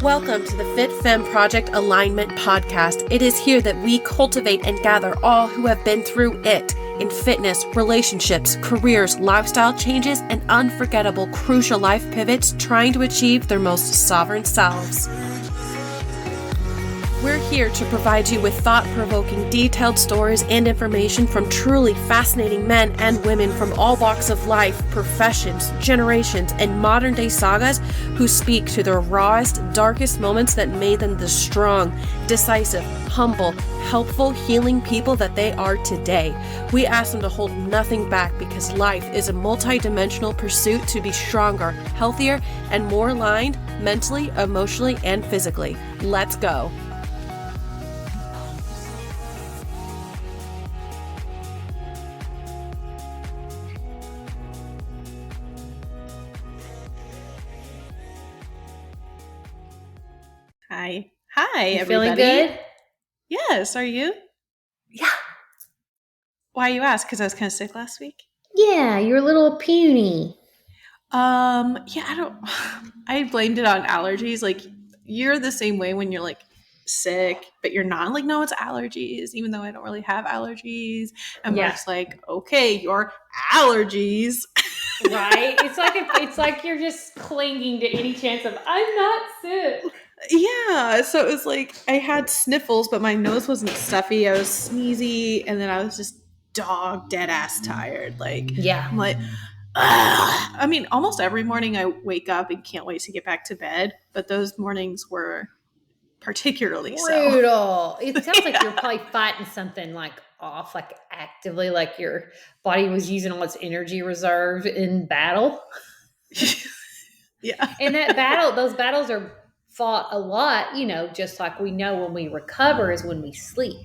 Welcome to the Fit Femme Project Alignment Podcast. It is here that we cultivate and gather all who have been through it in fitness, relationships, careers, lifestyle changes, and unforgettable crucial life pivots trying to achieve their most sovereign selves. We're here to provide you with thought-provoking, detailed stories and information from truly fascinating men and women from all walks of life, professions, generations, and modern-day sagas who speak to their rawest, darkest moments that made them the strong, decisive, humble, helpful, healing people that they are today. We ask them to hold nothing back because life is a multi-dimensional pursuit to be stronger, healthier, and more aligned mentally, emotionally, and physically. Let's go. Hi, You everybody. feeling good? Yes, are you? Yeah. Why you ask? Because I was kind of sick last week. Yeah, you're a little puny. I blamed it on allergies. Like, you're the same way when you're like sick, but you're not. Like, no, it's allergies, even though I don't really have allergies. And Yeah. Mark's like, okay, your allergies. Right? It's like you're just clinging to any chance of I'm not sick. Yeah, so it was like I had sniffles, but my nose wasn't stuffy. I was sneezy, and then I was just dog dead ass tired. Like, Yeah. I'm like, ugh. I mean, almost every morning I wake up and can't wait to get back to bed, but those mornings were particularly so. Brutal. It sounds like you're probably fighting something like off, like actively, like your body was using all its energy reserve in battle. Yeah. And those battles are fought a lot, just like we know when we recover is when we sleep.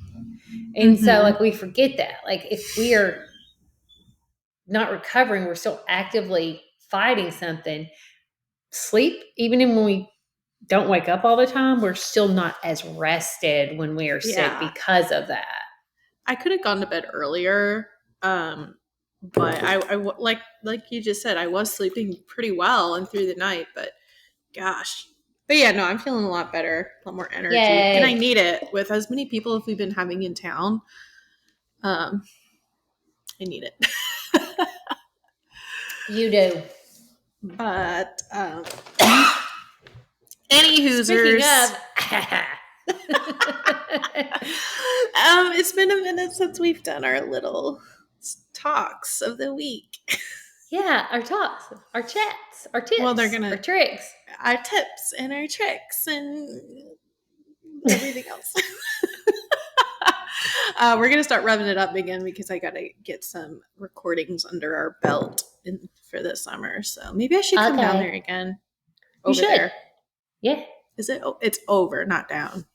And so like we forget that. Like if we are not recovering, we're still actively fighting something. Sleep, even when we don't wake up all the time, we're still not as rested when we are sick because of that. I could have gone to bed earlier, but I like you just said, I was sleeping pretty well and through the night, but gosh. But yeah, no, I'm feeling a lot better, a lot more energy. Yay. And I need it with as many people as we've been having in town. I need it. You do. But any Hoosers. It's been a minute since we've done our little talks of the week. Yeah, our talks, our chats, our tips, Well, they're gonna our tricks, our tips and our tricks and everything else. We're gonna start revving it up again because I gotta get some recordings under our belt for this summer. So maybe I should come down there again. You should. There. Yeah. Is it? It's over, not down.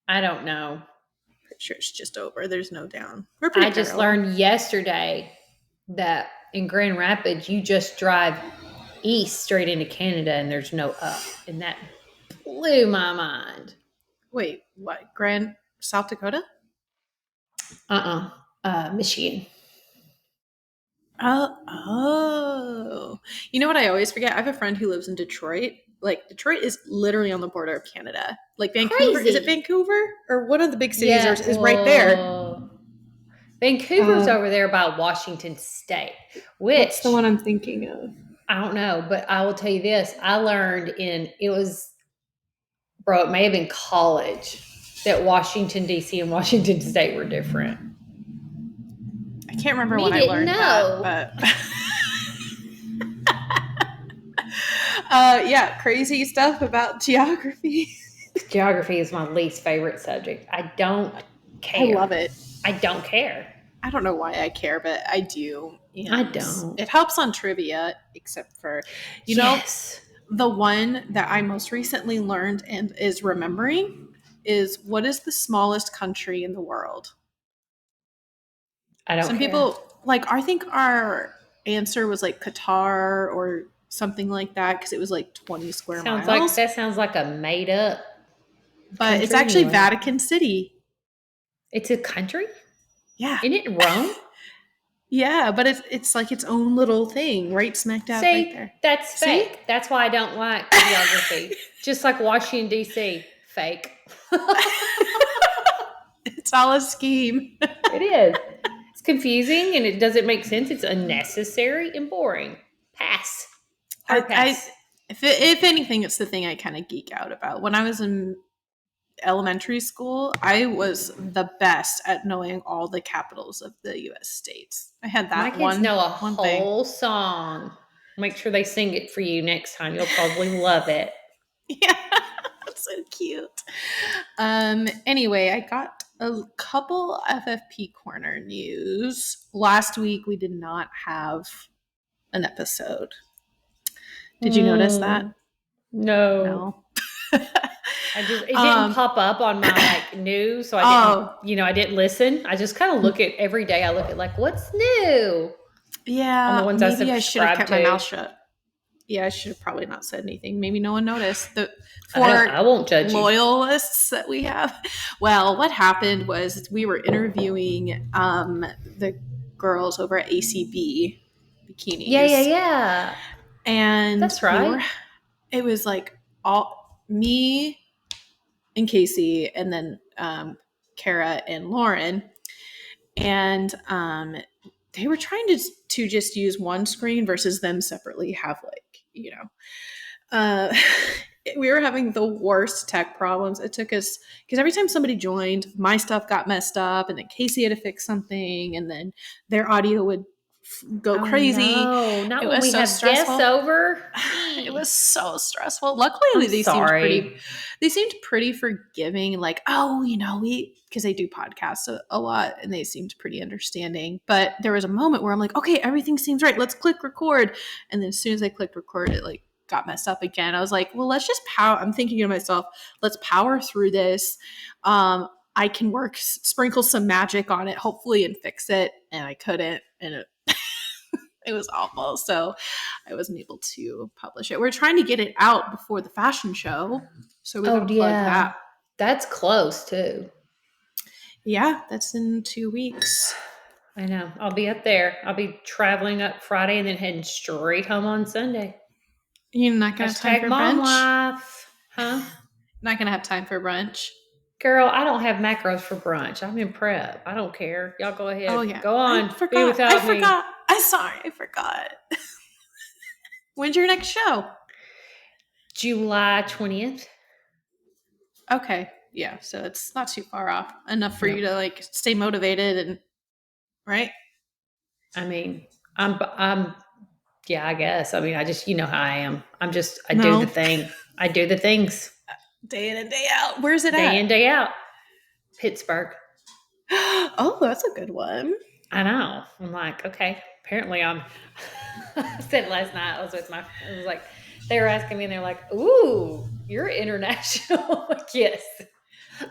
I don't know. Pretty sure it's just over. There's no down. I just learned yesterday that in Grand Rapids, you just drive east straight into Canada and there's no up. And that blew my mind. Wait, what? South Dakota? Michigan. Oh. You know what I always forget? I have a friend who lives in Detroit. Like, Detroit is literally on the border of Canada. Like, Vancouver. Crazy. Is it Vancouver? Or one of the big cities is right there. Vancouver's over there by Washington State. What's the one I'm thinking of? I don't know, but I will tell you this. I learned it may have been college, that Washington, D.C. and Washington State were different. I can't remember when I learned that, but yeah, crazy stuff about geography. Geography is my least favorite subject. I don't care. I love it. I don't care. I don't know why I care, but I do. I don't. It helps on trivia, except for, you know, the one that I most recently learned and is remembering is, what is the smallest country in the world? I don't care. Some people, I think our answer was like Qatar or something like that, because it was like 20 square miles. That sounds like a made up. But it's actually Vatican City. It's a country? Yeah. Isn't it Rome? Yeah, but it's like its own little thing, right smack dab right See, there. that's See? fake. That's why I don't like geography. Just like Washington, D.C., fake. It's all a scheme. It is. It's confusing and it doesn't make sense. It's unnecessary and boring. Pass. Hard I pass. if anything, it's the thing I kind of geek out about. When I was in elementary school, I was the best at knowing all the capitals of the U.S. states. I had My that kids know a one thing. whole song. Make sure they sing it for you next time. You'll probably love it. Yeah, that's so cute. Anyway, I got a couple FFP corner news. Last week we did not have an episode. Did you notice that? No. No. It didn't pop up on my like news, so I didn't listen. I just kind of look at every day. I look at like what's new on the Yeah, ones I maybe I should have subscribe kept my to. mouth shut. Yeah, I should have probably not said anything. Maybe no one noticed. I won't judge you. Loyalists that we have. Well, what happened was we were interviewing the girls over at ACB bikinis. Yeah. And That's right. it was like all me and Casey and then Kara and Lauren. And they were trying to just use one screen versus them separately have we were having the worst tech problems. It took us because every time somebody joined, my stuff got messed up, and then Casey had to fix something, and then their audio would go crazy. No, not It when was we so have stressful. guests over. It was so stressful. Luckily, they seemed pretty forgiving. Like, oh, because they do podcasts a lot, and they seemed pretty understanding. But there was a moment where I'm like, okay, everything seems right. Let's click record. And then as soon as I clicked record, it like got messed up again. I was like, well, let's just power. I'm thinking to myself, let's power through this. I can sprinkle some magic on it, hopefully, and fix it. And I couldn't, and it was awful. So I wasn't able to publish it. We're trying to get it out before the fashion show. So we got to plug that. That's close too. Yeah, that's in 2 weeks. I know. I'll be up there. I'll be traveling up Friday and then heading straight home on Sunday. You're not going to have time for mom brunch? Life. Huh? Not going to have time for brunch? Girl, I don't have macros for brunch. I'm in prep. I don't care. Y'all go ahead. Oh, yeah. Go on. I forgot. Be without me. I'm sorry. I forgot. When's your next show? July 20th. Okay. Yeah. So it's not too far off. Enough for you to like stay motivated and right? I mean, yeah, I guess. I mean, I just, how I am. I No. do the thing. I do the things. Day in and day out. Where's it at? Day in, day out. Pittsburgh. Oh, that's a good one. I know. I'm like, okay. Apparently I said last night, I was like, they were asking me and they're like, ooh, you're international. Like, yes.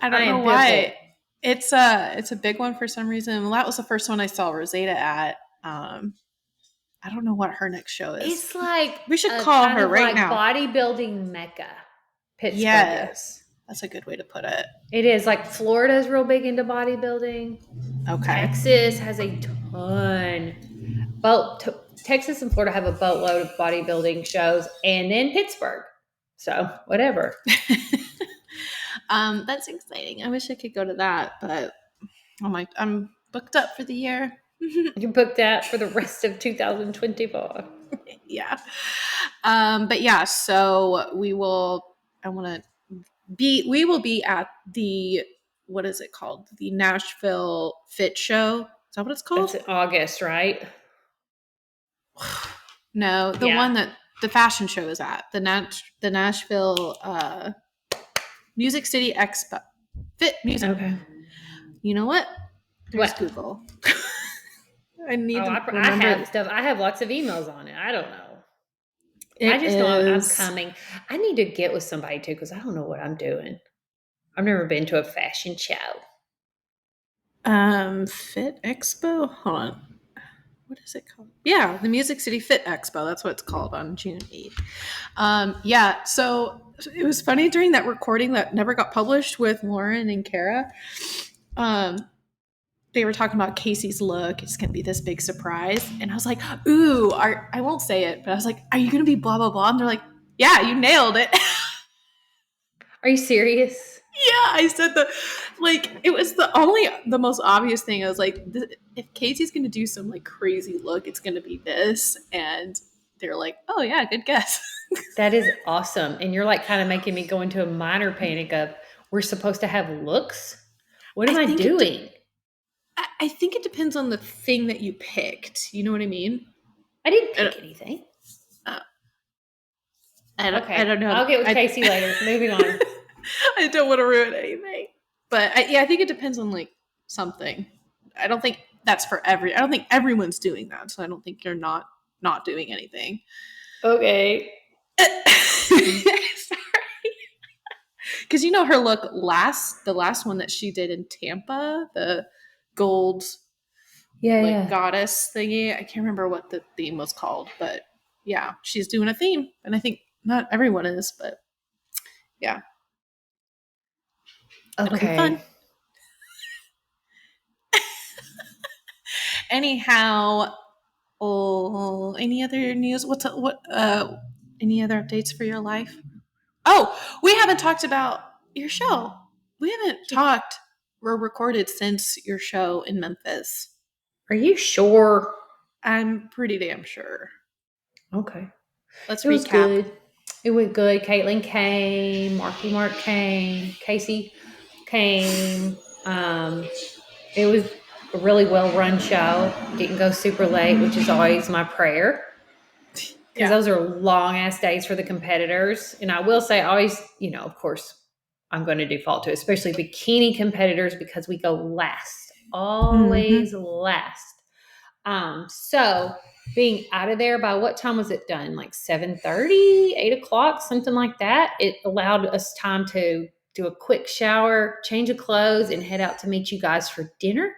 I don't know why. It's a big one for some reason. Well, that was the first one I saw Rosetta at. I don't know what her next show is. It's like we should call her right now. Bodybuilding mecca. Pittsburgh. Yes, that's a good way to put it. It is like Florida's real big into bodybuilding. Okay. Texas has a ton. Texas and Florida have a boatload of bodybuilding shows, and then Pittsburgh. So whatever. That's exciting. I wish I could go to that, but I'm booked up for the year. You're booked out for the rest of 2024. Yeah. But yeah, so we will be at the, what is it called? The Nashville Fit Show. Is that what it's called? That's in August, right? No, the one that the fashion show is at. The Nashville Music City Expo. Fit Music. Okay. You know what? There's What? Google. I need to remember. I have stuff. I have lots of emails on it. I don't know. I just know I'm coming. I need to get with somebody too because I don't know what I'm doing. I've never been to a fashion show. Fit Expo? Hold on. What is it called? Yeah, the Music City Fit Expo. That's what it's called on June 8th. Yeah, so it was funny during that recording that never got published with Lauren and Kara. they were talking about Casey's look. It's gonna be this big surprise, and I was like, "Ooh, I won't say it, but I was like, are you gonna be blah blah blah?" And they're like, "Yeah, you nailed it." Are you serious? Yeah, I said it was the most obvious thing. I was like, if Casey's gonna do some like crazy look, it's gonna be this, and they're like, "Oh yeah, good guess." That is awesome. And you're like kind of making me go into a minor panic of we're supposed to have looks. What I am I think doing? I think it depends on the thing that you picked. You know what I mean? I didn't I don't, pick anything. uh, I Okay. don't know. I'll get with Casey later. Moving on. I don't want to ruin anything, but I think it depends on like something. I don't think that's for every. I don't think everyone's doing that, so I don't think you're not doing anything. Okay. Sorry, because her look the last one that she did in Tampa, the gold Yeah, like yeah. goddess thingy. I can't remember what the theme was called, but yeah, she's doing a theme, and I think not everyone is, but yeah, it'll be Okay. fun. Anyhow, oh, any other news? Any other updates for your life? Oh, we haven't talked about your show. We haven't talked or recorded since your show in Memphis. Are you sure? I'm pretty damn sure. Okay. Let's It was recap. good. It went good. Caitlin came. Marky Mark came. Casey came. It was a really well run show. Didn't go super late, which is always my prayer because Yeah. those are long ass days for the competitors. And I will say, I always, of course, I'm going to default to, especially bikini competitors because we go last, always Mm-hmm. last. So being out of there by what time was it done? Like 7:30, 8 o'clock, something like that. It allowed us time to do a quick shower, change of clothes, and head out to meet you guys for dinner,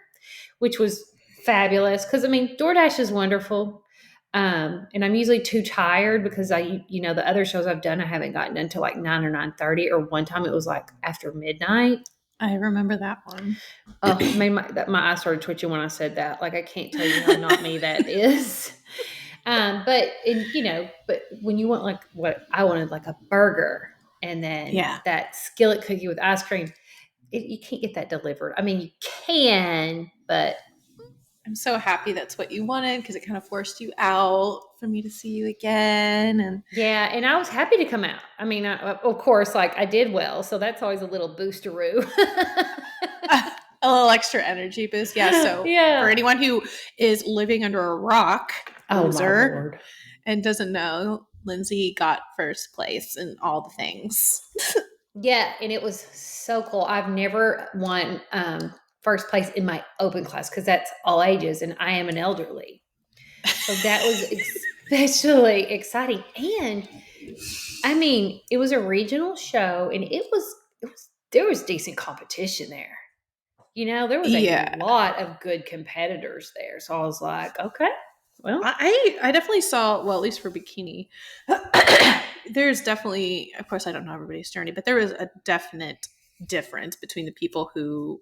which was fabulous. Because I mean, DoorDash is wonderful. And I'm usually too tired because the other shows I've done, I haven't gotten until like 9 or 9:30, or one time it was like after midnight. I remember that one. Oh, it made my eyes started twitching when I said that. Like I can't tell you how not me that is. But when you want like what I wanted, like a burger and then Yeah. that skillet cookie with ice cream, you can't get that delivered. I mean, you can, but I'm so happy that's what you wanted because it kind of forced you out for me to see you again. And yeah, and I was happy to come out. I mean, of course, like I did well, so that's always a little boosteroo. a little extra energy boost. Yeah. So for Yeah. anyone who is living under a rock, Oh my loser, Lord. and doesn't know, Lindsey got first place in all the things. Yeah, and it was so cool. I've never won first place in my open class because that's all ages, and I am an elderly. So that was especially exciting. And I mean, it was a regional show, and there was decent competition there. There was a Yeah. lot of good competitors there. So I was like, okay, well, I definitely saw, well, at least for bikini, there's definitely, of course, I don't know everybody's journey, but there was a definite difference between the people who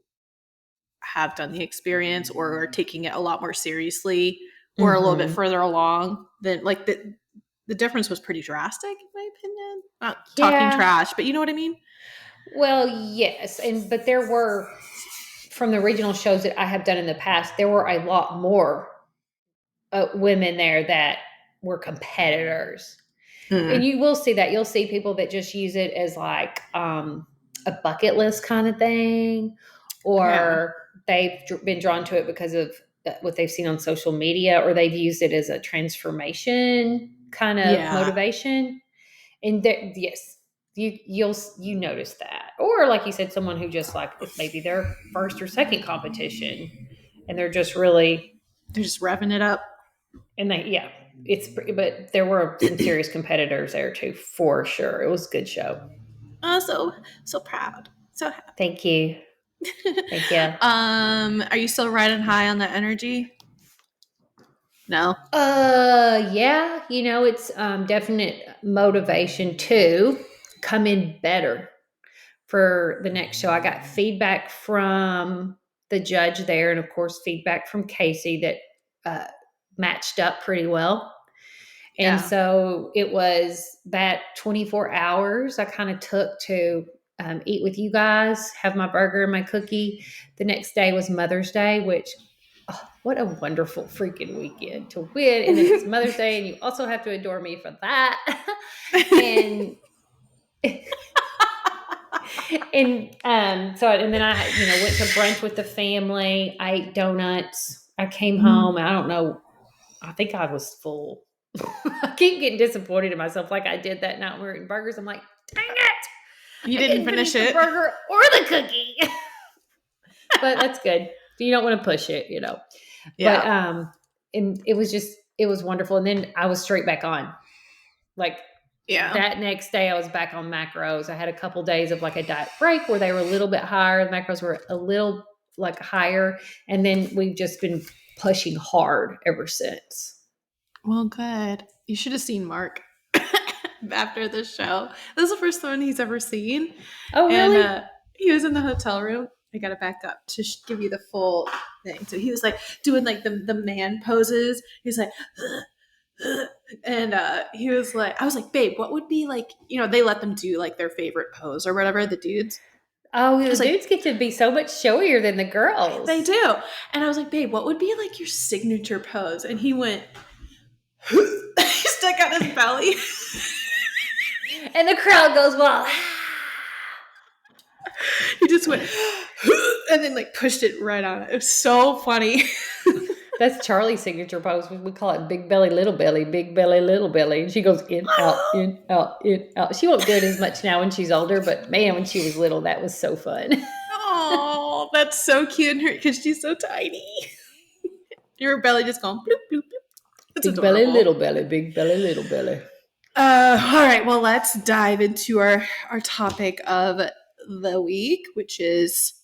have done the experience or are taking it a lot more seriously or a little bit further along than like the difference was pretty drastic in my opinion. Not talking yeah. trash, but you know what I mean? Well, yes, but there were from the regional shows that I have done in the past, there were a lot more women there that were competitors. And you will see that. You'll see people that just use it as like a bucket list kind of thing, Yeah. or they've been drawn to it because of what they've seen on social media, or they've used it as a transformation kind of Yeah. motivation. And yes, you notice that, or like you said, someone who just like it's maybe their first or second competition, and they're just really They're just revving it up. and but there were some serious competitors there too, for sure. It was a good show. Oh, so proud. So happy. Thank you. Thank you. Are you still riding high on that energy? No. Yeah, it's definite motivation to come in better for the next show. I got feedback from the judge there, and of course, feedback from Casey that matched up pretty well. And so it was that 24 hours I kind of took to eat with you guys, have my burger and my cookie. The next day was Mother's Day, which, oh, what a wonderful freaking weekend to win. And then it's Mother's Day, and you also have to adore me for that. And and then I, went to brunch with the family. I ate donuts. I came home. I don't know. I think I was full. I keep getting disappointed in myself, like I did that night when we were eating burgers. I'm like, dang it! You didn't finish it, the burger or the cookie. But that's good. You don't want to push it, Yeah. But and it was wonderful. And then I was straight back on. Like, that next day I was back on macros. I had a couple days of like a diet break where they were a little bit higher. The macros were a little like higher. And then we've just been pushing hard ever since. Well, good. You should have seen Mark after the show. This is the first one he's ever seen. Oh, really? And he was in the hotel room. I got to back up to give you the full thing. So he was like doing like the man poses. He's like, and he was like, I was like, babe, what would be like, they let them do like their favorite pose or whatever, the dudes. Oh, the dudes get to be so much showier than the girls. They do. And I was like, babe, what would be like your signature pose? And he went, he stuck out his belly. And the crowd goes wild. He just went, and then like pushed it right on it. It was so funny. That's Charlie's signature pose. We call it big belly, little belly, big belly, little belly. And she goes in, out, in, out, in, out. She won't do it as much now when she's older, but man, when she was little, that was so fun. Oh, that's so cute because she's so tiny. Your belly just going bloop, bloop, bloop. That's big adorable. belly, little belly, big belly, little belly. All right, well, let's dive into our topic of the week, which is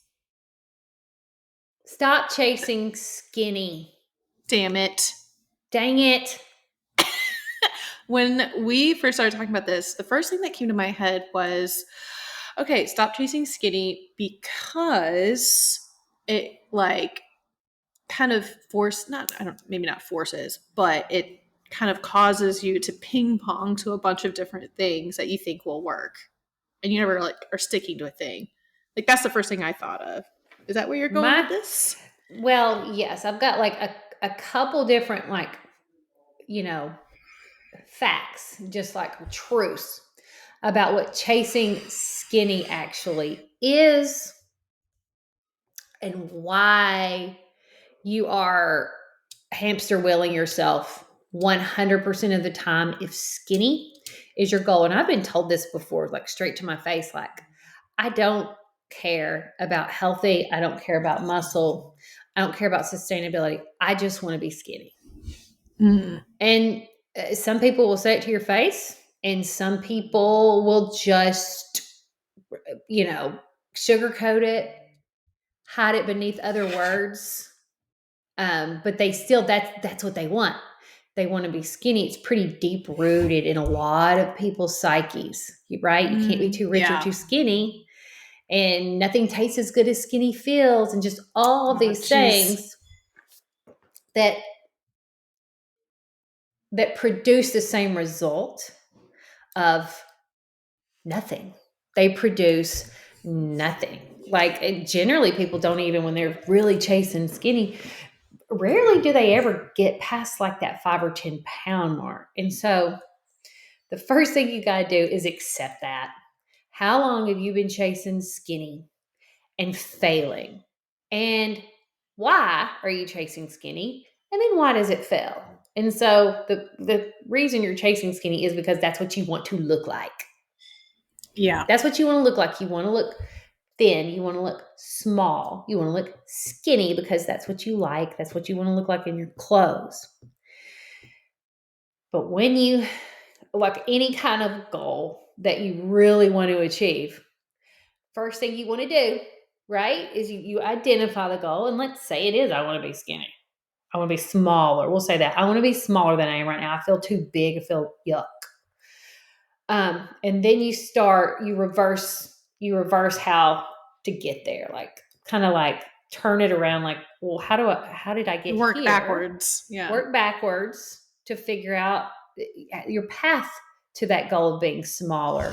stop chasing skinny. Damn it. Dang it. When we first started talking about this, the first thing that came to my head was, okay, stop chasing skinny because it like kind of maybe not forces, but it kind of causes you to ping pong to a bunch of different things that you think will work. And you never like are sticking to a thing. Like that's the first thing I thought of. Is that where you're going with this? Well, yes. I've got like a couple different like, facts, just like truths about what chasing skinny actually is and why you are hamster wheeling yourself 100% of the time if skinny is your goal. And I've been told this before, like straight to my face, like, I don't care about healthy. I don't care about muscle. I don't care about sustainability. I just want to be skinny. Mm. And some people will say it to your face, and some people will just, sugarcoat it, hide it beneath other words. But they still, that's what they want. They want to be skinny. It's pretty deep rooted in a lot of people's psyches, right? You can't be too rich or too skinny, and nothing tastes as good as skinny feels, and just all these things that produce the same result of nothing. They produce nothing. Like generally people don't even, when they're really chasing skinny, rarely do they ever get past like that 5 or 10 pound mark. And so the first thing you got to do is accept that. How long have you been chasing skinny and failing? And why are you chasing skinny? And then why does it fail? And so the reason you're chasing skinny is because that's what you want to look like. Yeah. That's what you want to look like. You want to look thin. You want to look small. You want to look skinny because that's what you like. That's what you want to look like in your clothes. But when you, like any kind of goal that you really want to achieve, first thing you want to do, right, is you identify the goal. And let's say it is, I want to be skinny. I want to be smaller. We'll say that. I want to be smaller than I am right now. I feel too big. I feel yuck. And then you reverse how to get there. Like kind of like turn it around. Like, well, how did I get Work here? backwards. Yeah. Work backwards to figure out your path to that goal of being smaller.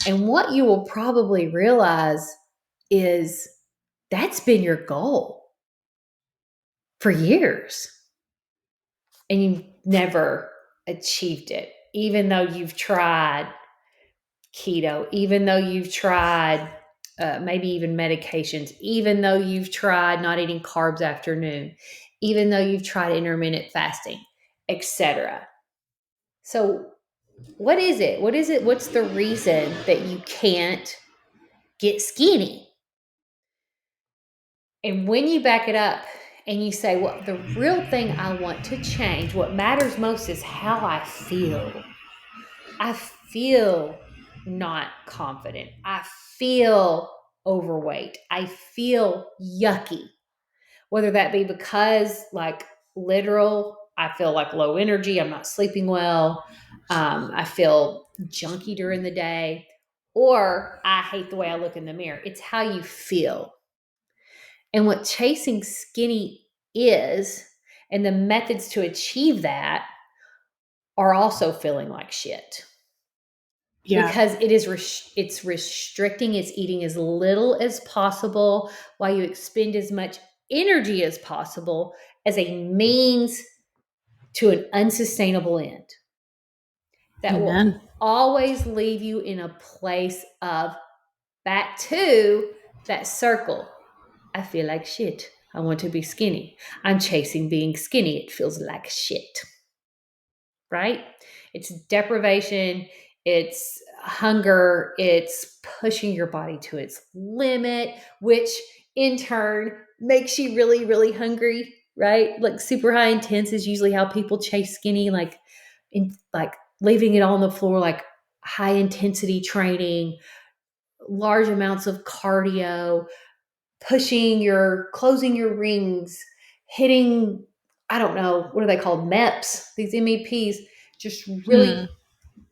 And what you will probably realize is that's been your goal for years. And you've never achieved it, even though you've tried keto, even though you've tried maybe even medications, even though you've tried not eating carbs after noon, even though you've tried intermittent fasting, etc. So, what is it? What is it? What's the reason that you can't get skinny? And when you back it up and you say, well, the real thing I want to change, what matters most is how I feel. I feel not confident. I feel overweight. I feel yucky. Whether that be because, like, literal, I feel like low energy, I'm not sleeping well, I feel junky during the day, or I hate the way I look in the mirror. It's how you feel. And what chasing skinny is, and the methods to achieve that, are also feeling like shit. Yeah. Because it's restricting, it's eating as little as possible while you expend as much energy as possible as a means to an unsustainable end that Amen. will always leave you in a place of back to that circle. I feel like shit. I want to be skinny. I'm chasing being skinny. It feels like shit. Right? It's deprivation, it's hunger, it's pushing your body to its limit, which in turn makes you really, really hungry, right? Like super high intense is usually how people chase skinny, like leaving it on the floor, like high intensity training, large amounts of cardio, closing your rings, hitting, I don't know, what are they called? MEPs, these MEPs, just really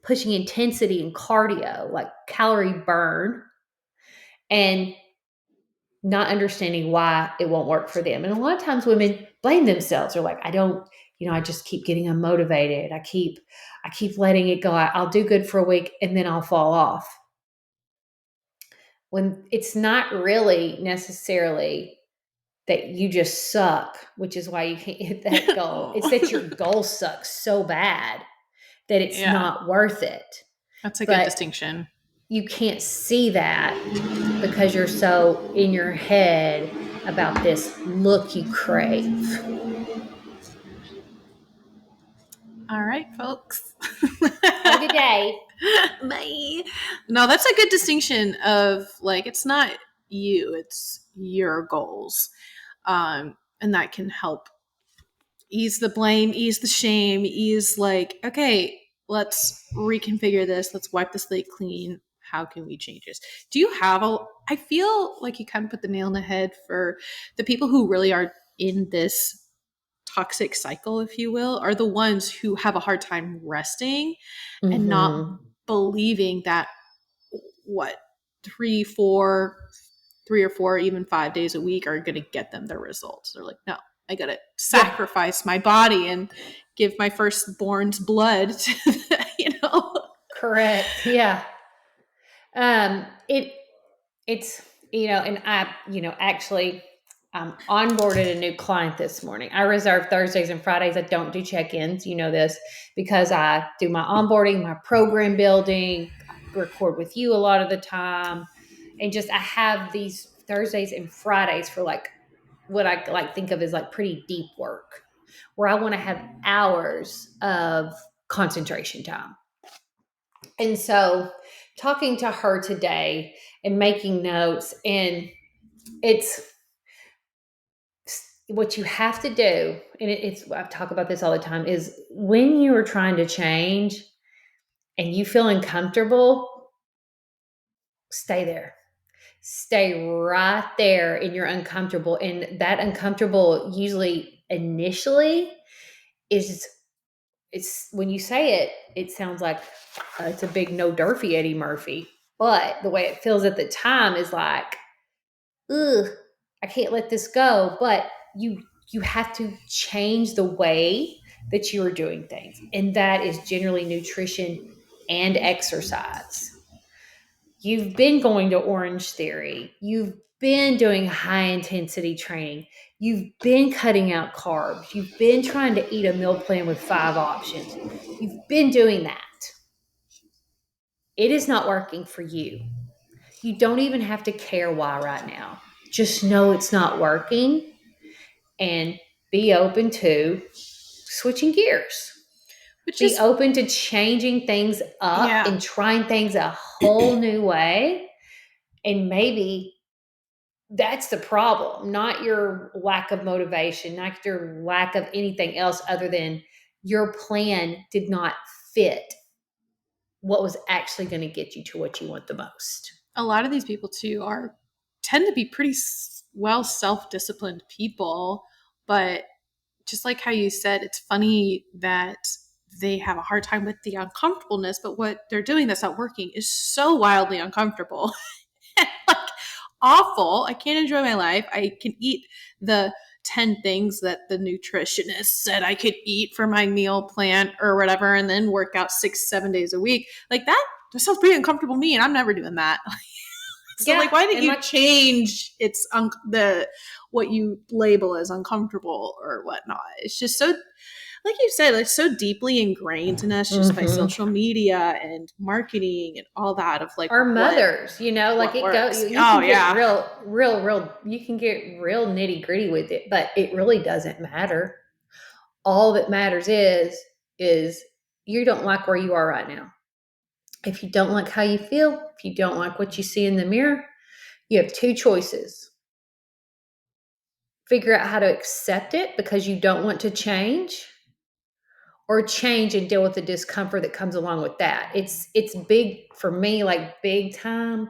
pushing intensity and cardio, like calorie burn, and not understanding why it won't work for them. And a lot of times women blame themselves. They're like, I just keep getting unmotivated. I keep letting it go. I'll do good for a week and then I'll fall off. When it's not really necessarily that you just suck, which is why you can't hit that goal. It's that your goal sucks so bad that it's not worth it. That's a good distinction. You can't see that because you're so in your head about this look you crave. All right, folks. Have a good day. Bye. No, that's a good distinction of, like, it's not you, it's your goals. And that can help ease the blame, ease the shame, ease, like, okay, let's reconfigure this. Let's wipe the slate clean. How can we change this? Do you have I feel like you kind of put the nail in the head for the people who really are in this toxic cycle, if you will, are the ones who have a hard time resting and not believing that what 3 or 4, even 5 days a week are going to get them their results. They're like, no, I got to sacrifice my body and give my firstborn's blood to, Correct. Yeah. It's, and I, actually onboarded a new client this morning. I reserve Thursdays and Fridays. I don't do check-ins. You know this, because I do my onboarding, my program building, I record with you a lot of the time. And just, I have these Thursdays and Fridays for like what I like think of as like pretty deep work, where I want to have hours of concentration time. And so talking to her today and making notes, and it's what you have to do. And I talk about this all the time, is when you are trying to change and you feel uncomfortable, stay there. Stay right there in your uncomfortable. And that uncomfortable usually initially is, it's when you say it, it sounds like it's a big no Durfee Eddie Murphy. But the way it feels at the time is like, ugh, I can't let this go. But you have to change the way that you are doing things. And that is generally nutrition and exercise. You've been going to Orange Theory. You've been doing high intensity training. You've been cutting out carbs. You've been trying to eat a meal plan with 5 options. You've been doing that. It is not working for you. You don't even have to care why right now. Just know it's not working and be open to switching gears. Which Be is, open to changing things up yeah. and trying things a whole new way. And maybe that's the problem, not your lack of motivation, not your lack of anything else other than your plan did not fit what was actually going to get you to what you want the most. A lot of these people too tend to be pretty well self-disciplined people, but just like how you said, it's funny that they have a hard time with the uncomfortableness, but what they're doing that's not working is so wildly uncomfortable. Like, awful. I can't enjoy my life. I can eat the 10 things that the nutritionist said I could eat for my meal plan or whatever, and then work out 6, 7 days a week. Like, that sounds pretty uncomfortable to me, and I'm never doing that. So, Yeah, like, why didn't and you change the what you label as uncomfortable or whatnot? It's just so, like you said, like, so deeply ingrained in us just by social media and marketing and all that, of like our mothers, like what it goes. works. You Oh can get yeah. real. You can get real nitty gritty with it, but it really doesn't matter. All that matters is you don't like where you are right now. If you don't like how you feel, if you don't like what you see in the mirror, you have two choices. Figure out how to accept it because you don't want to change, or change and deal with the discomfort that comes along with that. It's big for me, like big time.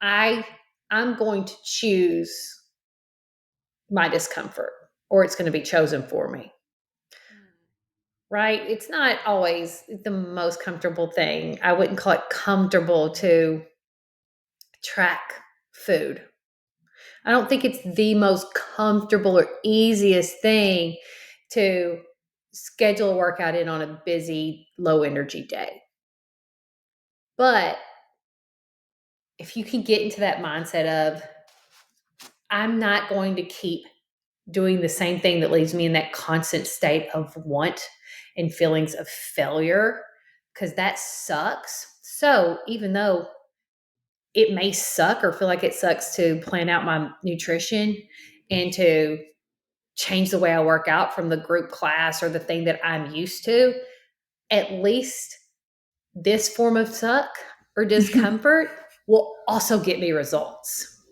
I I'm going to choose my discomfort, or it's going to be chosen for me. Right? It's not always the most comfortable thing. I wouldn't call it comfortable to track food. I don't think it's the most comfortable or easiest thing to schedule a workout in on a busy, low energy day. But if you can get into that mindset of, I'm not going to keep doing the same thing that leaves me in that constant state of want and feelings of failure, because that sucks. So even though it may suck or feel like it sucks to plan out my nutrition and to change the way I work out from the group class or the thing that I'm used to, at least this form of suck or discomfort will also get me results.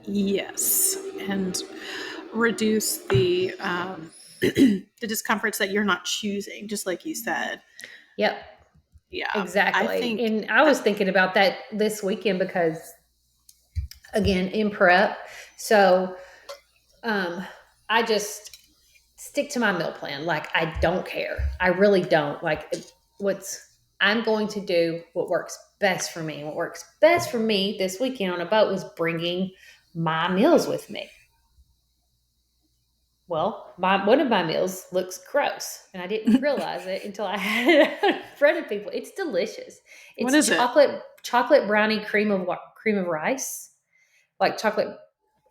Yes, and reduce the the discomforts that you're not choosing, just like you said. Yep, Yeah, I exactly. think And I was that. thinking about that this weekend because, again, in prep, so I just stick to my meal plan. Like, I don't care. I really don't. Like, what's I'm going to do what works best for me. What works best for me this weekend on a boat was bringing my meals with me. Well, one of my meals looks gross, and I didn't realize it until I had it in front of people. It's delicious. What It's is it? chocolate brownie cream of rice, like chocolate.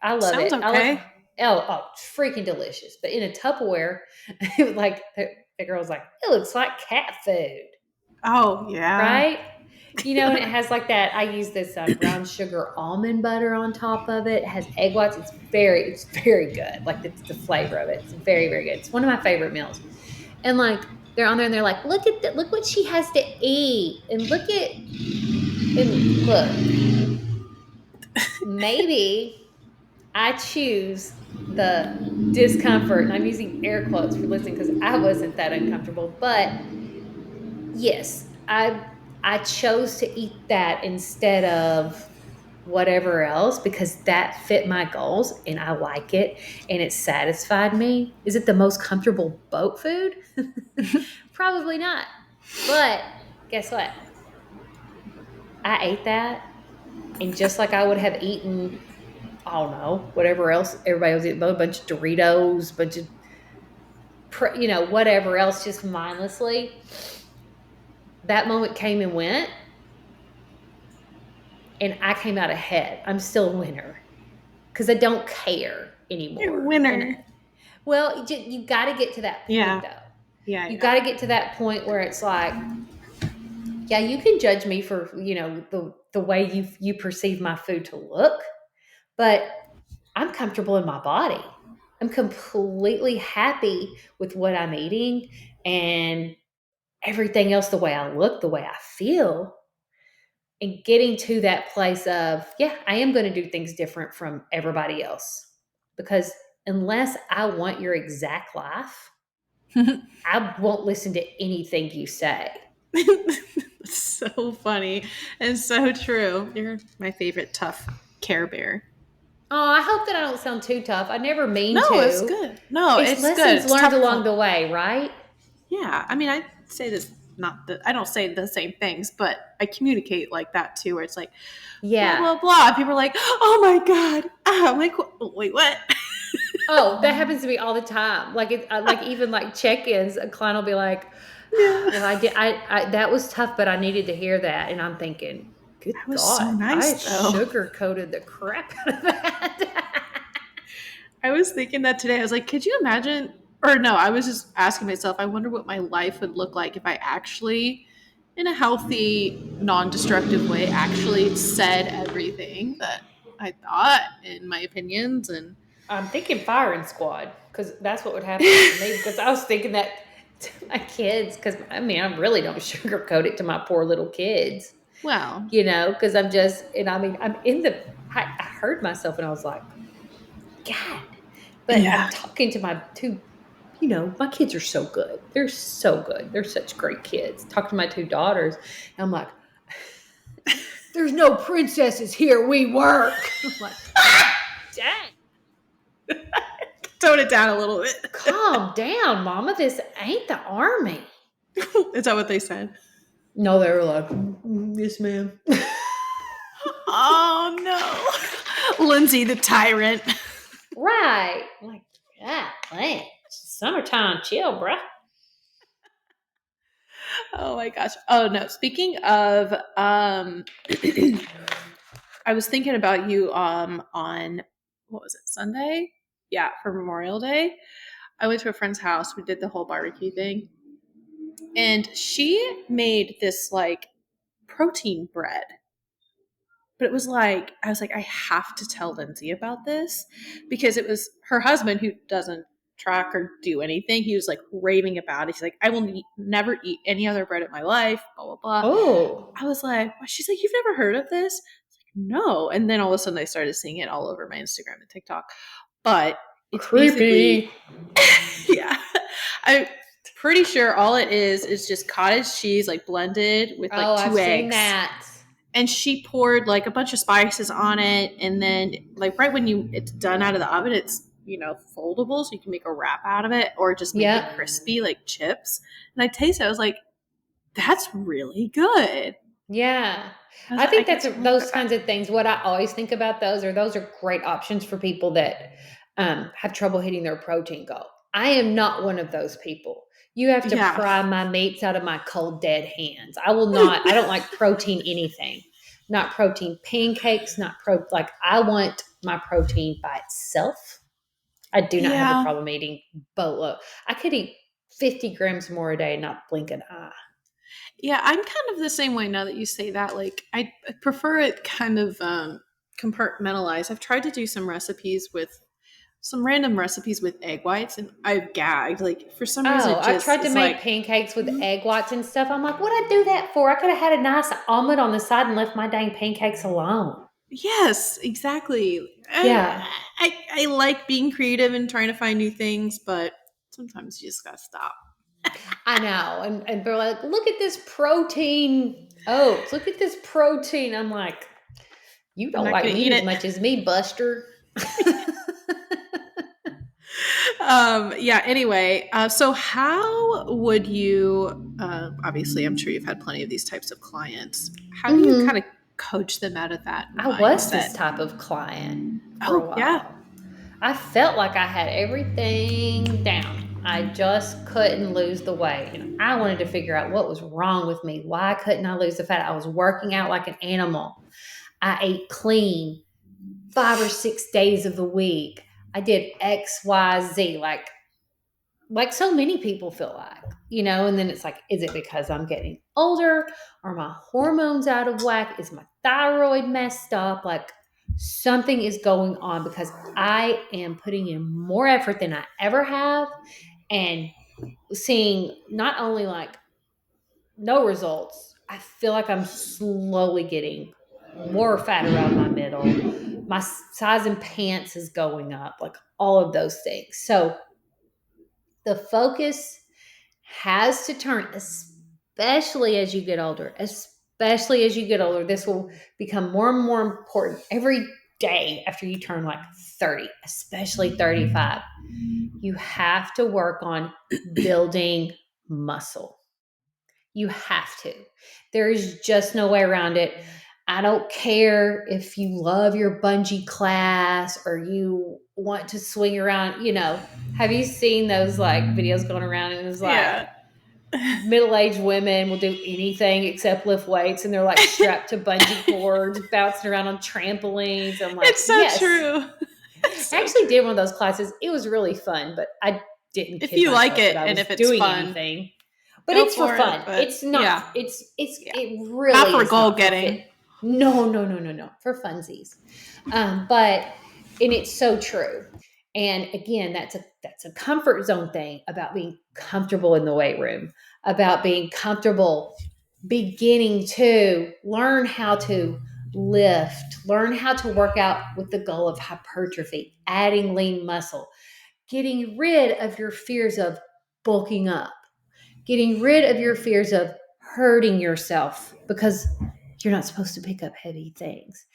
I love Sounds it. okay. It's freaking delicious. But in a Tupperware, it was like the girl was like, it looks like cat food, Oh yeah. right? And it has like that. I use this brown sugar almond butter on top of it. It has egg whites. It's very good. Like it's the flavor of it. It's very, very good. It's one of my favorite meals. And like they're on there and they're like, look what she has to eat, and look. Maybe I choose the discomfort, and I'm using air quotes for listening because I wasn't that uncomfortable, but yes, I chose to eat that instead of whatever else because that fit my goals and I like it and it satisfied me. Is it the most comfortable boat food? Probably not. But guess what? I ate that, and just like I would have eaten I don't know, whatever else everybody was eating, a bunch of Doritos, bunch of, whatever else, just mindlessly. That moment came and went, and I came out ahead. I'm still a winner because I don't care anymore. And Winner. well, you got to get to that point Yeah. though. Yeah. You Yeah. got to get to that point where it's like, yeah, you can judge me for the way you perceive my food to look, but I'm comfortable in my body. I'm completely happy with what I'm eating and everything else, the way I look, the way I feel, and getting to that place of, yeah, I am going to do things different from everybody else. Because unless I want your exact life, I won't listen to anything you say. So funny and so true. You're my favorite tough Care Bear. Oh, I hope that I don't sound too tough. I never mean No, it's to. good. No, It's it's good. lessons It's learned tough. along the way, right? Yeah, I mean, I say this not that I don't say the same things, but I communicate like that too, where it's like blah Yeah. blah blah. People are like, "Oh my god!" I'm like, "Wait, what?" Oh, that happens to me all the time. Like like even like check-ins, a client will be like, Yeah, "Well, I did. That was tough, but I needed to hear that." And I'm thinking, "Good I was so God, nice I though. sugar coated the crap out of that." I was thinking that today. I was like, could you imagine? Or no, I was just asking myself. I wonder what my life would look like if I actually, in a healthy, non-destructive way, actually said everything that I thought in my opinions and I'm thinking firing squad because that's what would happen to me. Because I was thinking that to my kids. Because I mean, I really don't sugarcoat it to my poor little kids. well, Because I'm just, and I mean, I heard myself and I was like, God, but I'm yeah. talking to my two, my kids are so good. They're so good. They're such great kids. Talk to my two daughters. And I'm like, there's no princesses here. We work. I'm like, dang, Tone it down a little bit. calm down, mama. This ain't the army. Is that what they said? No, they were like, yes, ma'am. Oh no. Lindsey the tyrant. Right. I'm like, yeah, man. Summertime chill, bruh. Oh my gosh. Oh no. Speaking of I was thinking about you on what was it, Sunday? Yeah, for Memorial Day. I went to a friend's house. We did the whole barbecue thing. And she made this like protein bread. But it was like, I was like, I have to tell Lindsey about this because it was her husband who doesn't track or do anything. He was like raving about it. He's like, I will never eat any other bread in my life, blah, blah, blah. Oh, I was like, she's like, you've never heard of this? No. And then all of a sudden I started seeing it all over my Instagram and TikTok. But it's basically, creepy. yeah. I'm pretty sure all it is just cottage cheese, like blended with like Oh, I've two seen eggs. that. And she poured like a bunch of spices on it. And then, like, right when it's done out of the oven, it's, foldable. So you can make a wrap out of it or just make it Yep. crispy like chips. And I tasted it. I was like, that's really good. Yeah. I was I like, I think can that's totally those cook that. kinds of things. What I always think about those are great options for people that have trouble hitting their protein goal. I am not one of those people. You have to Yeah. pry my meats out of my cold, dead hands. I will not, I don't like protein anything. Not protein pancakes, like I want my protein by itself. I do not have a Yeah. problem eating boatload. I could eat 50 grams more a day and not blink an eye. Yeah. I'm kind of the same way now that you say that. Like, I prefer it kind of compartmentalized. I've tried to do some random recipes with egg whites and I've gagged. Like, for some reason, Oh, it I've just tried to is make like, pancakes with egg whites and stuff. I'm like, what'd I do that for? I could have had a nice omelet on the side and left my dang pancakes alone. yes, exactly. Yeah, I like being creative and trying to find new things, but sometimes you just gotta stop. I know. And they're like, look at this protein oats. Look at this protein. I'm like, you I'm don't not like gonna eat meat as it. much as me, Buster. Yeah. Anyway, so how would you? Obviously, I'm sure you've had plenty of these types of clients. How do you kind Hmm. of coach them out of that I was this mindset. type of client for a Oh, yeah. while. I felt like I had everything down. I just couldn't lose the weight. And I wanted to figure out what was wrong with me. Why couldn't I lose the fat? I was working out like an animal. I ate clean 5 or 6 days of the week. I did X, Y, Z, like so many people feel like, and then it's like, is it because I'm getting older? Are my hormones out of whack? Is my thyroid messed up? Like something is going on because I am putting in more effort than I ever have and seeing not only like no results, I feel like I'm slowly getting more fat around my middle. My size in pants is going up, like all of those things. So the focus has to turn, especially as you get older. Especially as you get older, this will become more and more important every day after you turn like 30, especially 35. You have to work on building muscle. You have to. There is just no way around it. I don't care if you love your bungee class or you want to swing around, Have you seen those like videos going around and it's like Yeah. middle-aged women will do anything except lift weights and they're like strapped to bungee cords, bouncing around on trampolines. I'm like, It's so yes. true. It's I so actually true. did one of those classes. It was really fun, but I didn't If kid you like myself it that I and was if it's doing fun, anything. But go it's for for it. fun. But It's not. yeah. Yeah. It Not really for is goal not for getting. fit. No. For funsies. But and it's so true. And again, that's a comfort zone thing about being comfortable in the weight room, about being comfortable beginning to learn how to lift, learn how to work out with the goal of hypertrophy, adding lean muscle, getting rid of your fears of bulking up, getting rid of your fears of hurting yourself because you're not supposed to pick up heavy things.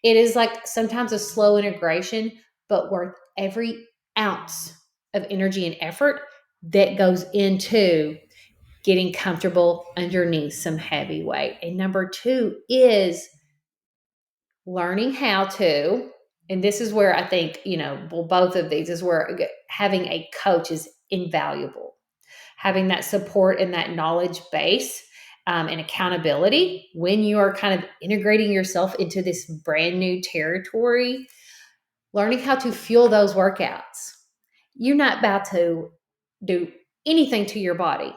It is like sometimes a slow integration, but worth every ounce of energy and effort that goes into getting comfortable underneath some heavy weight. And number two is learning how to, and this is where I think, both of these is where having a coach is invaluable. Having that support and that knowledge base and accountability when you are kind of integrating yourself into this brand new territory, learning how to fuel those workouts. You're not about to do anything to your body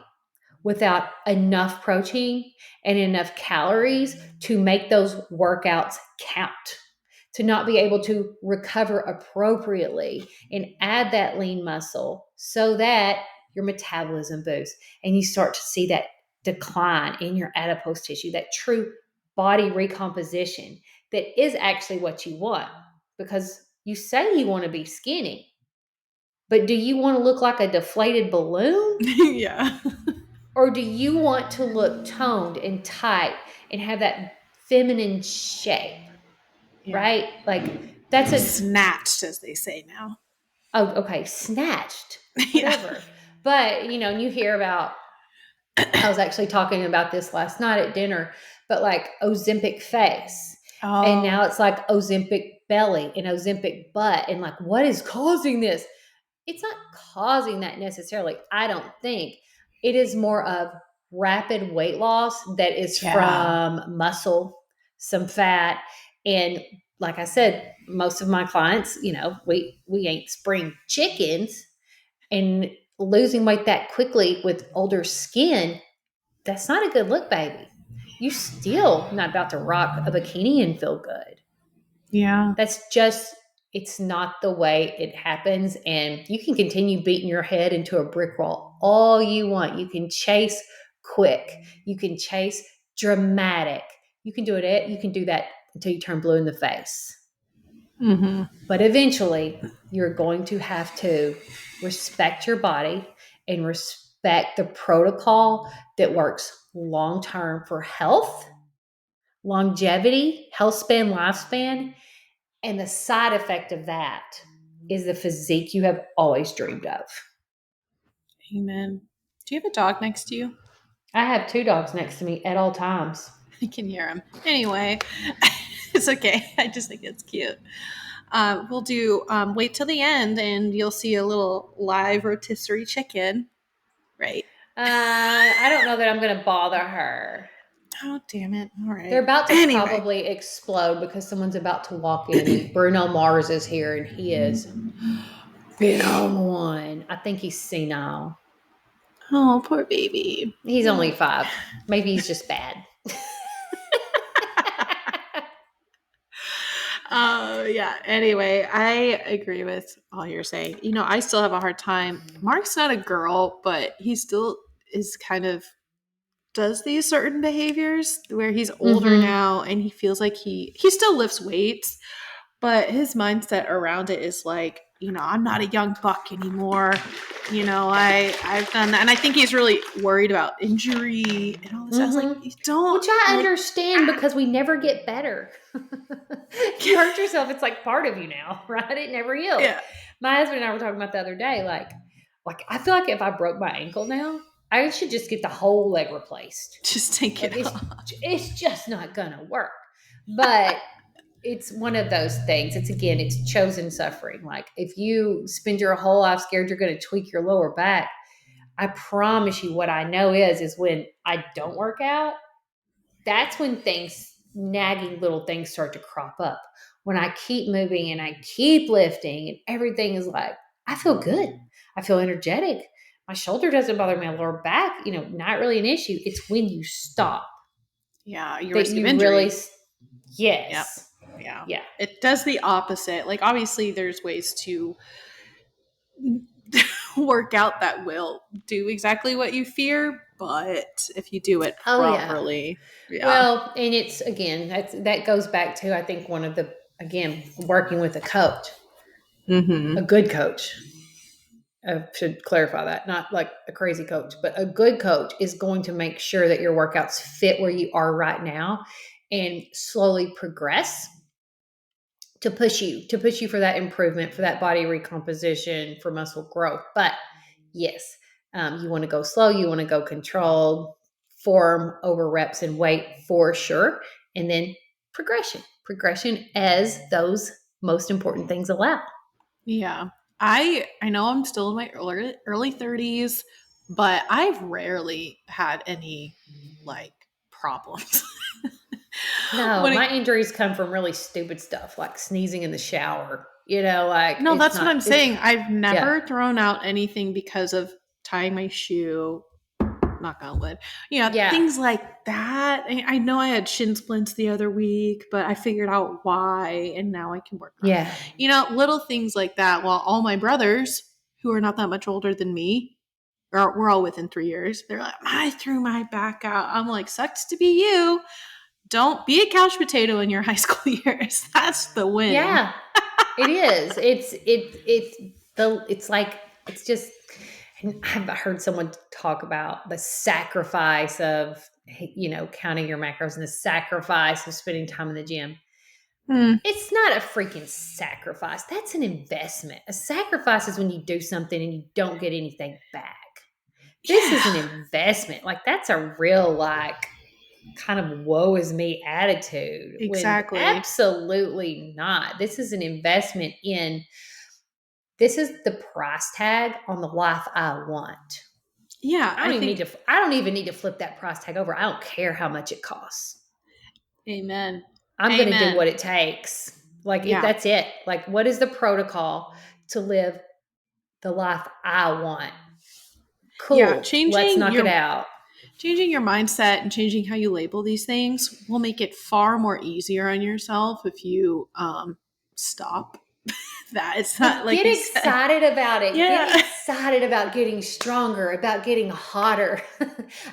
without enough protein and enough calories to make those workouts count, to not be able to recover appropriately and add that lean muscle so that your metabolism boosts and you start to see that decline in your adipose tissue, that true body recomposition that is actually what you want. Because you say you want to be skinny, but do you want to look like a deflated balloon? Yeah. Or do you want to look toned and tight and have that feminine shape? Yeah. Right? Like that's Snatched, as they say now. okay, snatched, Yeah. whatever. But, you hear about, I was actually talking about this last night at dinner, but like Ozempic face. And Oh. now it's like Ozempic belly and Ozempic butt. And like, what is causing this? It's not causing that necessarily, I don't think. It is more of rapid weight loss that is Yeah. from muscle, some fat, and like I said, most of my clients, we ain't spring chickens, and losing weight that quickly with older skin, that's not a good look, baby. You still not about to rock a bikini and feel good. Yeah. That's just, it's not the way it happens. And you can continue beating your head into a brick wall all you want. You can chase quick. You can chase dramatic. You can do it. You can do that until you turn blue in the face. Mm-hmm. But eventually, you're going to have to respect your body and respect the protocol that works long term for health, longevity, health span, lifespan. And the side effect of that is the physique you have always dreamed of. Amen. Do you have a dog next to you? I have 2 dogs next to me at all times. I can hear him. Anyway, it's okay. I just think it's cute. We'll do wait till the end and you'll see a little live rotisserie chicken. Right. I don't know that I'm going to bother her. Oh, damn it. All They're right. about to Anyway. probably explode because someone's about to walk in and Bruno Mars is here and he is been on one. I think he's senile. Oh, poor baby. He's only 5. Maybe he's just bad. Yeah. Anyway, I agree with all you're saying. I still have a hard time. Mark's not a girl, but he still is kind of does these certain behaviors where he's older Mm-hmm. now and he feels like he still lifts weights, but his mindset around it is like, I'm not a young buck anymore. I've done that. And I think he's really worried about injury and all this. I was like, Mm-hmm. you don't Which I like understand because we never get better. If you hurt yourself, it's like part of you now, right? It never heals. yeah, My husband and I were talking about the other day, like I feel like if I broke my ankle now, I should just get the whole leg replaced. just take Like it off. it's just not gonna work. But it's one of those things. It's chosen suffering. Like if you spend your whole life scared you're gonna tweak your lower back, I promise you what I know is when I don't work out, that's when nagging little things start to crop up. When I keep moving and I keep lifting and everything is like, I feel good. I feel energetic. My shoulder doesn't bother my lower back, not really an issue. It's when you stop Yeah, you that risk of you really, injury. Yep. yes. Yeah. Yeah. It does the opposite. Like obviously there's ways to work out that will do exactly what you fear, but if you do it Oh, yeah. properly, yeah. Well, and it's again, that goes back to, I think, one of the, again, working with a coach, a Mm-hmm. good coach. I should clarify that, not like a crazy coach, but a good coach is going to make sure that your workouts fit where you are right now and slowly progress to push you for that improvement, for that body recomposition, for muscle growth. But yes, you want to go slow, you want to go controlled, form over reps and weight for sure, and then progression as those most important things allow. Yeah. I know I'm still in my early 30s, but I've rarely had any like problems. No, when it my injuries come from really stupid stuff like sneezing in the shower. Like No, it's that's what not, I'm it's, saying. I've yeah, never thrown out anything because of tying my shoe, knock on wood. yeah, Things like that. I know I had shin splints the other week, but I figured out why and now I can work on it. yeah, Little things like that. While all my brothers, who are not that much older than me, we're all within 3 years, they're like, I threw my back out. I'm like, sucks to be you. Don't be a couch potato in your high school years. That's the win. yeah. It is. It's like it's just. And I've heard someone talk about the sacrifice of counting your macros and the sacrifice of spending time in the gym. Hmm. It's not a freaking sacrifice. That's an investment. A sacrifice is when you do something and you don't get anything back. This is an Yeah, investment. Like that's a real kind of woe is me attitude when exactly. absolutely not. This is the price tag on the life I want. Yeah, I think I don't even need to flip that price tag over. I don't care how much it costs. amen. I'm going to do Amen. what it takes. Yeah. That's it. Like what is the protocol to live the life I want? Yeah, Cool. Let's knock it out. changing your mindset and changing how you label these things will make it far more easier on yourself if you stop that. It's not Well, like get you said. excited about it. Get Yeah. excited about getting stronger, about getting hotter,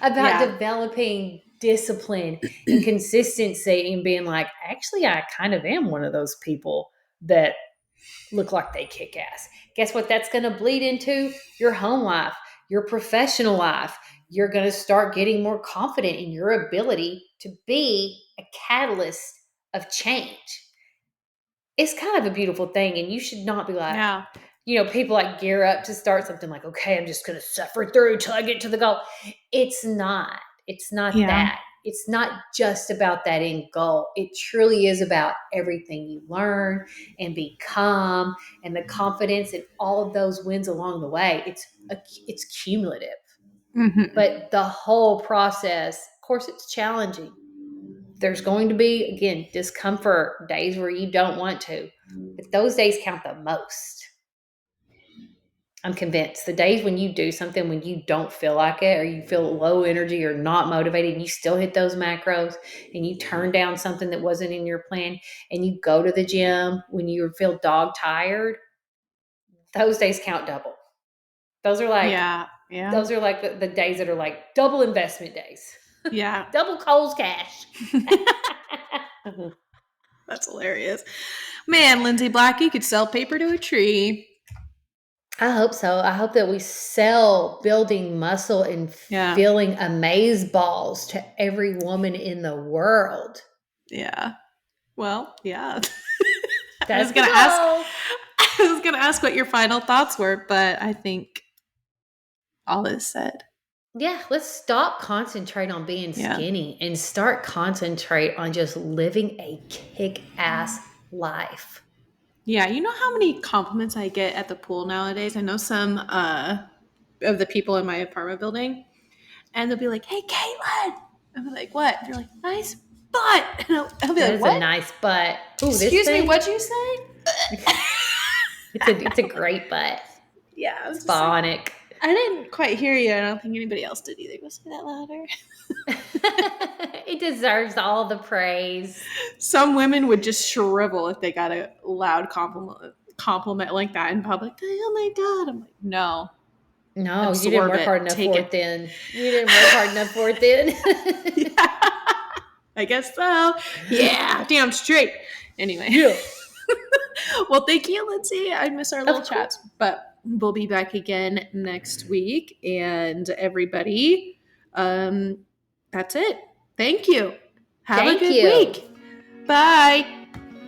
about Yeah. developing discipline and consistency and being like, actually, I kind of am one of those people that look like they kick ass. Guess what? That's going to bleed into your home life, your professional life. You're going to start getting more confident in your ability to be a catalyst of change. It's kind of a beautiful thing. And you should not be like, Yeah. people like gear up to start something like, okay, I'm just going to suffer through till I get to the goal. It's not. It's not Yeah. that. It's not just about that end goal. It truly is about everything you learn and become and the confidence and all of those wins along the way. It's cumulative. Mm-hmm. But the whole process, of course, it's challenging. There's going to be, again, discomfort, days where you don't want to, but those days count the most. I'm convinced the days when you do something, when you don't feel like it, or you feel low energy or not motivated, and you still hit those macros and you turn down something that wasn't in your plan and you go to the gym when you feel dog tired, those days count double. Those are like, those are like the days that are like double investment days. Yeah. Double Coles cash. That's hilarious. Man, Lindsey Black, you could sell paper to a tree. I hope so. I hope that we sell building muscle and feeling amaze balls to every woman in the world. Yeah. Well, yeah. I was gonna ask what your final thoughts were, but I think all is said. Yeah, let's stop concentrate on being skinny and start concentrate on just living a kick-ass life. Yeah, you know how many compliments I get at the pool nowadays? I know some of the people in my apartment building, and they'll be like, "Hey, Caitlin," I'm like, "What?" They're like, "Nice butt," and I'll be like, "What? A nice butt." Ooh, excuse me, what'd you say? It's a great butt. Yeah, I was just bionic. Like, I didn't quite hear you. I don't think anybody else did either. Go say that louder. It deserves all the praise. Some women would just shrivel if they got a loud compliment like that in public. Oh my God. I'm like, no. No, you didn't work hard enough for it then. You didn't work hard enough for it then. Yeah. I guess so. Yeah. Damn straight. Anyway. Yeah. Well, thank you, Lindsey. I miss our little chats, but we'll be back again next week. And everybody, that's it. Thank you. Have a good week. Bye.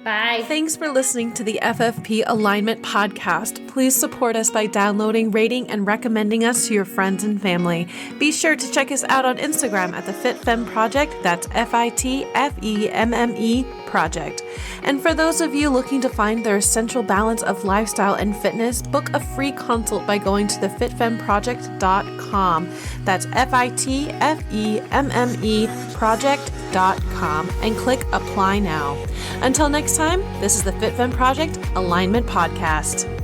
Bye. Thanks for listening to the FFP Alignment Podcast. Please support us by downloading, rating, and recommending us to your friends and family. Be sure to check us out on Instagram at the FitFemme Project. That's FITFEMME Project. And for those of you looking to find their essential balance of lifestyle and fitness, book a free consult by going to thefitfemmeproject.com. That's FITFEMME Project.com and click Apply Now. Until next time, this is the FitFemme Project Alignment Podcast.